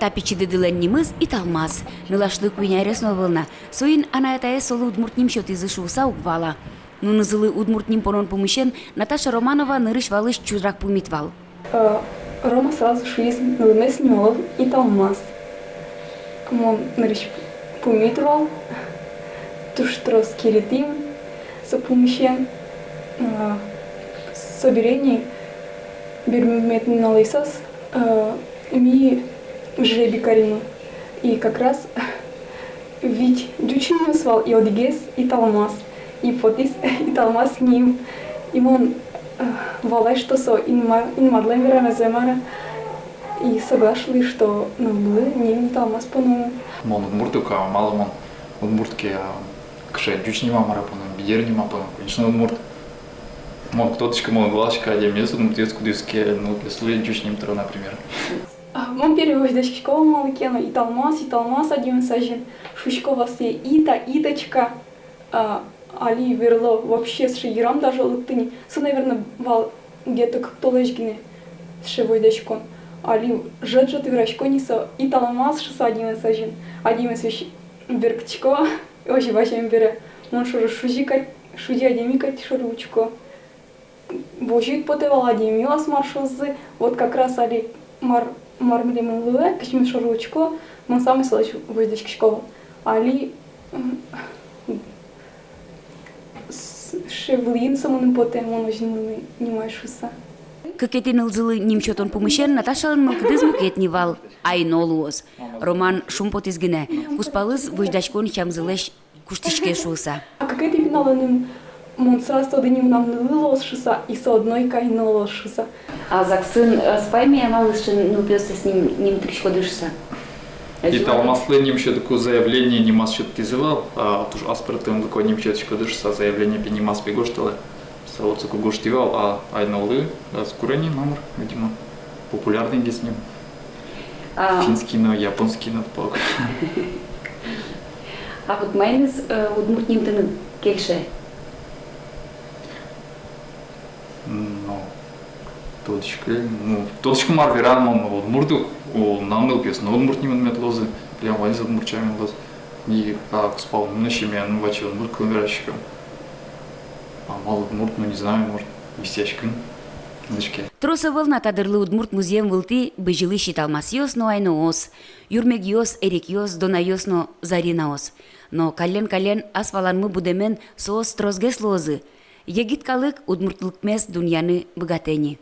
Тапичи дедыленнимыз и талмаз. Нылашлык винярес новылна. Соин анаятая солы удмуртним счет изышуса угвала. Нунызылы удмуртним понон помыщен Наташа Романова нырыш-валыш чудрак пумитвал. Рома сразу шиз нылмес нёлов и талмаз. Мон нырыш пумитвал. Туштрос киритим со помыщен. Соберение бермюметный налысос. Ми жреби Карину. И как раз ведь дючиню свал и одигес, и талмаз. И потис, и талмаз с ним. И он валай, что со, и мадлен верана земара. И соглашали, что наблы не талмаз по-новому. Мон удмуртука, мало мон удмуртки, кше дючнима марапона, бедернима пона, конечно удмурт. Мон кто-то мон глашка, один месяц удмуртец кудиске, ну, если дючним тро, например. Мон перевождачки школа малыкена, и талмаз один сажен. Шушкова се иточка, али верло вообще с шигером даже лыктыни. Со, наверное, вал где-то как-то лежгине с шевойдачком. Али жет врачкони со и талмаз шеса один сажен. Один свещ беркчко, очень важен бере. Мон шур шуди адемикать шуручко. Божит потевал адемилас маршозы, вот как раз али мармелем луэ, качмин шуручко, мон самый слышь воздачки школа. Али шевлин самым потем он очень не майшуса. Кыкетин ылзылы нимчотон помыщен Наташалын мылкыдыз мукетнивал. Айнолуоз. Роман шумпотизгине. Куспалыз выждачкон чамзылеш куштишке шуса. А как эти финаланым мон сразу тоды ним нам нылылос шуса и со одной кайнолос шуса. А заксын спайми амалышын нупёсы с ним тричко дышса. И талмаслы немче такое заявление не мас счет кизывал, а туж аспертым такое немче дышса заявление пенимас пегошталы. Сауцуку гоштивал, а айнолы с курени номер, видимо, популярный с ним. Финский, но японский надпок. А вот майнес удмуртним ты кельше? Ну, точка марверан мон удмурту, намныл пес, но удмуртним метлозы, прям вализа удмурчами лоз. И как спал ночами, ну вачи удмуртку умиращиком. А мало удмурт, ну не знаю, может, висячкин. Троса волна тадырлы удмурт музеем вылты быжилы считалмас йос, но айноос. Юрмег йос, эрик йос, дона йос, но заринаос. Но кален асфаланмы будемен соос трозгес лозы. Егит калык удмуртлыкмес дуньяны богатени.